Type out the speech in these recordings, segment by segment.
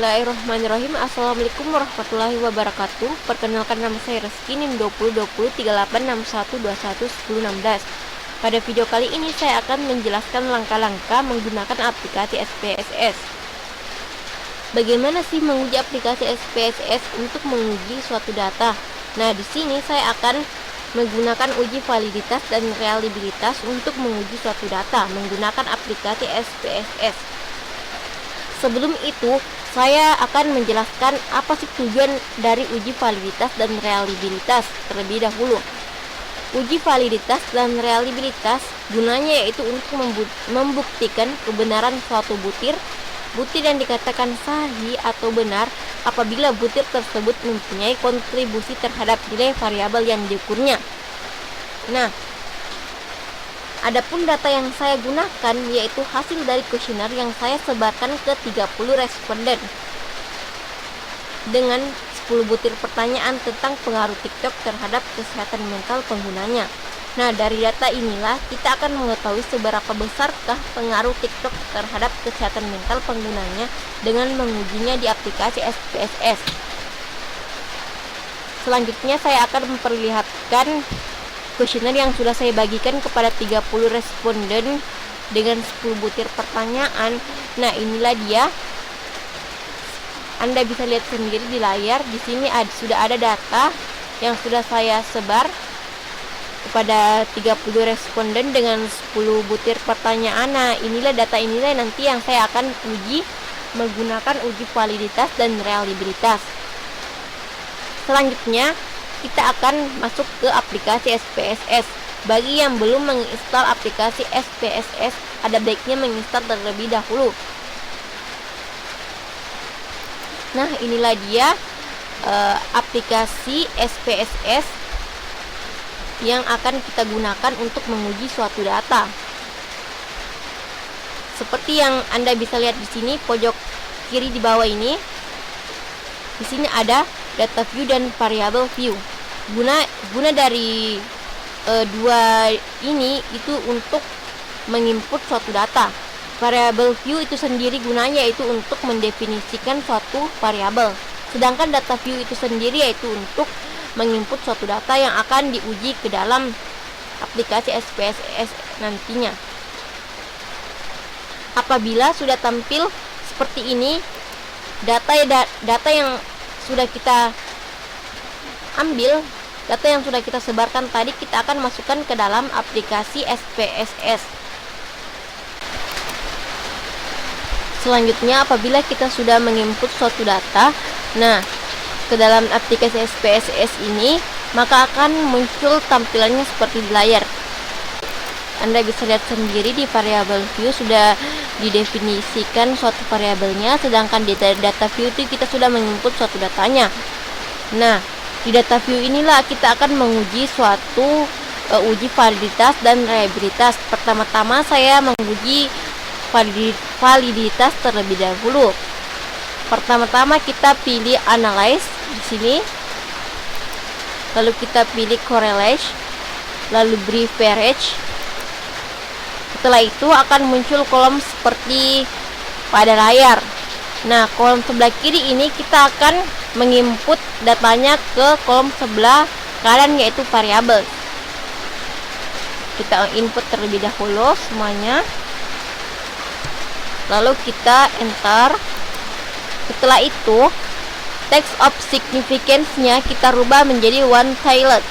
Bismillahirrahmanirrahim. Assalamualaikum warahmatullahi wabarakatuh. Perkenalkan, nama saya Reski, NIM 20203861211016. Pada video kali ini saya akan menjelaskan langkah-langkah menggunakan aplikasi SPSS. Bagaimana sih menguji aplikasi SPSS untuk menguji suatu data? Nah, di sini saya akan menggunakan uji validitas dan reliabilitas untuk menguji suatu data menggunakan aplikasi SPSS. Sebelum itu, saya akan menjelaskan apa sih tujuan dari uji validitas dan reliabilitas terlebih dahulu. Uji validitas dan reliabilitas gunanya yaitu untuk membuktikan kebenaran suatu butir yang dikatakan sahih atau benar apabila butir tersebut mempunyai kontribusi terhadap nilai variabel yang diukurnya. Nah, adapun data yang saya gunakan yaitu hasil dari kuesioner yang saya sebarkan ke 30 responden dengan 10 butir pertanyaan tentang pengaruh TikTok terhadap kesehatan mental penggunanya. Nah, dari data inilah kita akan mengetahui seberapa besarkah pengaruh TikTok terhadap kesehatan mental penggunanya dengan mengujinya di aplikasi SPSS. Selanjutnya saya akan memperlihatkan kuesioner yang sudah saya bagikan kepada 30 responden dengan 10 butir pertanyaan. Nah, inilah dia. Anda bisa lihat sendiri di layar. Di sini sudah ada data yang sudah saya sebar kepada 30 responden dengan 10 butir pertanyaan. Nah, inilah data inilah nanti yang saya akan uji menggunakan uji validitas dan reliabilitas. Selanjutnya kita akan masuk ke aplikasi SPSS. Bagi yang belum menginstal aplikasi SPSS, ada baiknya menginstal terlebih dahulu. Nah, inilah dia aplikasi SPSS yang akan kita gunakan untuk menguji suatu data. Seperti yang Anda bisa lihat di sini pojok kiri di bawah ini. Di sini ada data view dan variable view. Guna dari dua ini itu untuk menginput suatu data. Variable view itu sendiri gunanya yaitu untuk mendefinisikan suatu variabel. Sedangkan data view itu sendiri yaitu untuk menginput suatu data yang akan diuji ke dalam aplikasi SPSS nantinya. Apabila sudah tampil seperti ini, data yang sudah kita ambil, data yang sudah kita sebarkan tadi, kita akan masukkan ke dalam aplikasi SPSS. Selanjutnya, apabila kita sudah menginput suatu data, nah, ke dalam aplikasi SPSS ini, maka akan muncul tampilannya seperti di layar. Anda bisa lihat sendiri di variable view sudah didefinisikan suatu variabelnya, sedangkan di data view itu kita sudah menginput suatu datanya. Nah, di data view inilah kita akan menguji suatu uji validitas dan reliabilitas. Pertama-tama saya menguji validitas terlebih dahulu. Pertama-tama kita pilih analyze di sini. Lalu kita pilih correlation, lalu beverage. Setelah itu akan muncul kolom seperti pada layar. Nah, kolom sebelah kiri ini kita akan menginput datanya ke kolom sebelah kanan yaitu variabel. Kita input terlebih dahulu semuanya. Lalu kita enter. Setelah itu text of significance-nya kita rubah menjadi one-tailed.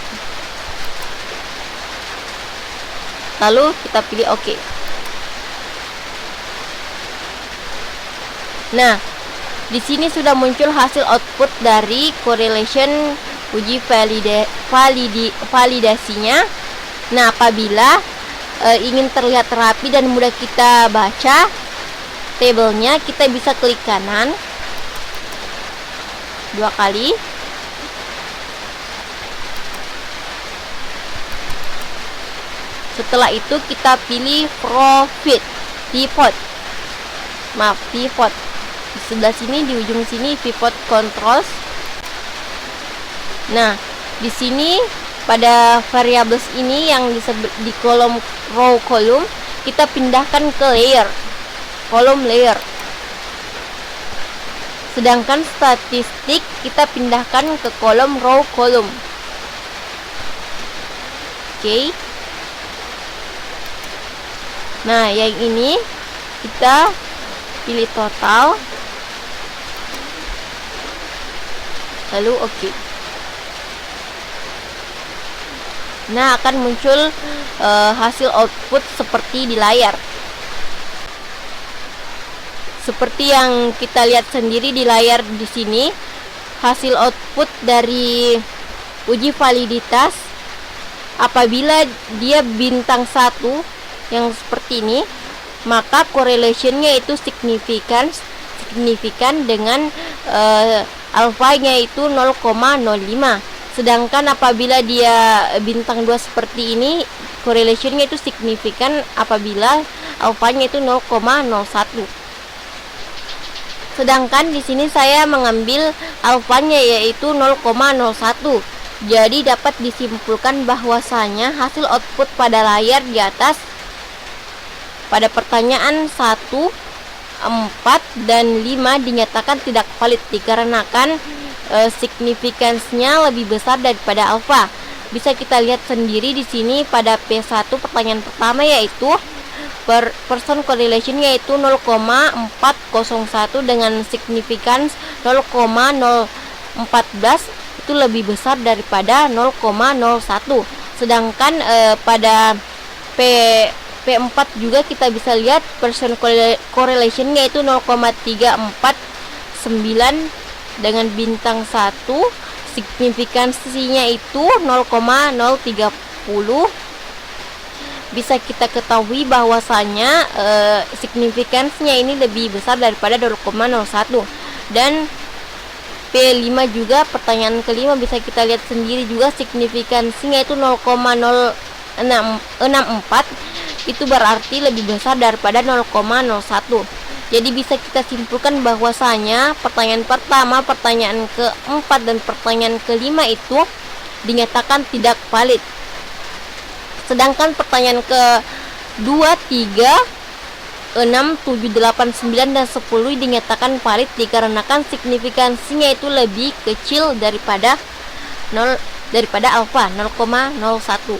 Lalu kita pilih OK. Nah, di sini sudah muncul hasil output dari correlation uji validasinya. Nah, apabila ingin terlihat rapi dan mudah kita baca tabelnya, kita bisa klik kanan 2 kali. Setelah itu kita pilih pivot. Di sebelah sini, di ujung sini pivot controls. Nah, di sini pada variables ini yang di kolom row column kita pindahkan ke layer, kolom layer. Sedangkan statistik kita pindahkan ke kolom row column. Oke. Nah, yang ini kita pilih total. Lalu oke. Nah, akan muncul hasil output seperti di layar. Seperti yang kita lihat sendiri di layar di sini, hasil output dari uji validitas apabila dia bintang 1 yang seperti ini, maka correlationnya itu signifikan dengan alfanya itu 0,05. Sedangkan apabila dia bintang 2 seperti ini, correlationnya itu signifikan apabila alfanya itu 0,01. Sedangkan di sini saya mengambil alfanya yaitu 0,01. Jadi dapat disimpulkan bahwasanya hasil output pada layar di atas pada pertanyaan 1, 4, dan 5 dinyatakan tidak valid dikarenakan signifikansinya lebih besar daripada alfa. Bisa kita lihat sendiri di sini pada P1 pertanyaan pertama yaitu person correlation yaitu 0,401 dengan significance 0,014 itu lebih besar daripada 0,01. Sedangkan pada P4 juga kita bisa lihat person correlation yaitu 0,349 dengan bintang 1, signifikansinya itu 0,030. Bisa kita ketahui bahwasanya signifikansinya ini lebih besar daripada 0,01. Dan P5 juga pertanyaan kelima bisa kita lihat sendiri juga signifikansinya itu 0,064, itu berarti lebih besar daripada 0,01. Jadi bisa kita simpulkan bahwasanya pertanyaan pertama, pertanyaan keempat, dan pertanyaan kelima itu dinyatakan tidak valid. Sedangkan pertanyaan ke-2, 3, 6, 7, 8, 9, dan 10 dinyatakan valid dikarenakan signifikansinya itu lebih kecil daripada alfa 0,01.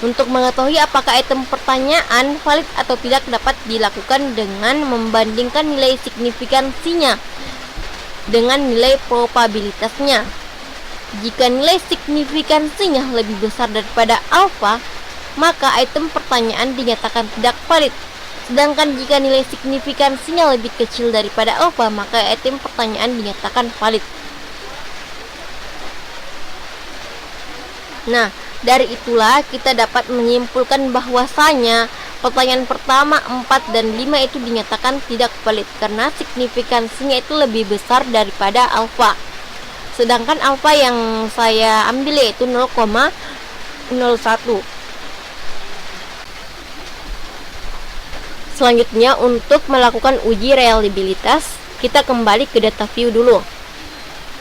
Untuk mengetahui apakah item pertanyaan valid atau tidak dapat dilakukan dengan membandingkan nilai signifikansinya dengan nilai probabilitasnya. Jika nilai signifikansinya lebih besar daripada alfa, maka item pertanyaan dinyatakan tidak valid. Sedangkan jika nilai signifikansinya lebih kecil daripada alfa, maka item pertanyaan dinyatakan valid. Nah, dari itulah kita dapat menyimpulkan bahwasanya pertanyaan pertama, 4, dan 5 itu dinyatakan tidak valid karena signifikansinya itu lebih besar daripada alfa. Sedangkan alfa yang saya ambil yaitu 0,01. Selanjutnya untuk melakukan uji reliabilitas, kita kembali ke data view dulu.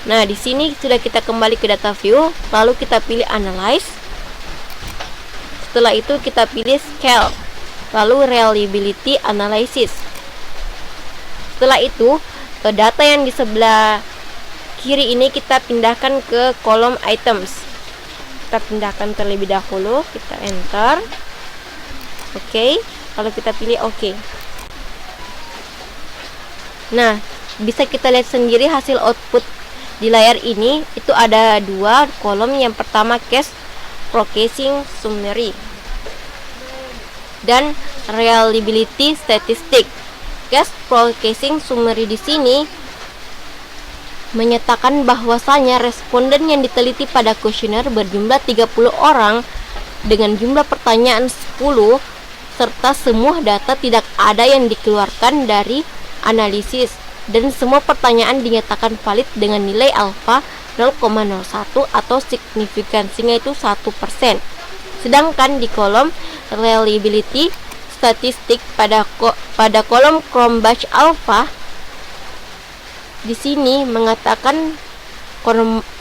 Nah, di sini sudah kita kembali ke data view, lalu kita pilih analyze. Setelah itu kita pilih scale, lalu reliability analysis. Setelah itu, data yang di sebelah kiri ini kita pindahkan ke kolom items. Kita pindahkan terlebih dahulu, kita enter. Oke, lalu kita pilih oke. Nah, bisa kita lihat sendiri hasil output di layar ini itu ada 2 kolom. Yang pertama case processing summary dan reliability statistic. Case processing summary di sini menyatakan bahwasanya responden yang diteliti pada kuesioner berjumlah 30 orang dengan jumlah pertanyaan 10 serta semua data tidak ada yang dikeluarkan dari analisis dan semua pertanyaan dinyatakan valid dengan nilai alfa 0,01 atau signifikansinya itu 1%. Sedangkan di kolom reliability statistik pada kolom Cronbach alpha di sini mengatakan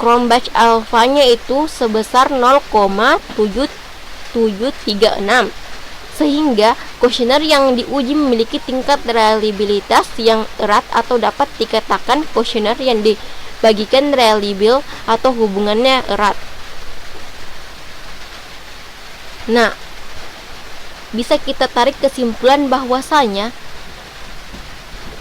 Cronbach alfanya itu sebesar 0,7736. sehingga kuesioner yang diuji memiliki tingkat reliabilitas yang erat atau dapat dikatakan kuesioner yang dibagikan reliable atau hubungannya erat. Nah, bisa kita tarik kesimpulan bahwasanya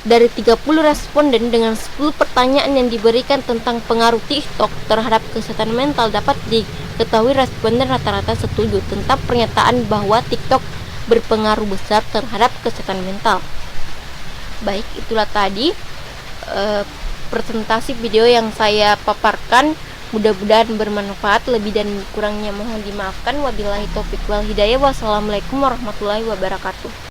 dari 30 responden dengan 10 pertanyaan yang diberikan tentang pengaruh TikTok terhadap kesehatan mental, dapat diketahui responden rata-rata setuju tentang pernyataan bahwa TikTok berpengaruh besar terhadap kesehatan mental. Baik, itulah tadi presentasi video yang saya paparkan. Mudah-mudahan bermanfaat. Lebih dan kurangnya mohon dimaafkan. Wabillahi taufiq wal hidayah. Wassalamualaikum warahmatullahi wabarakatuh.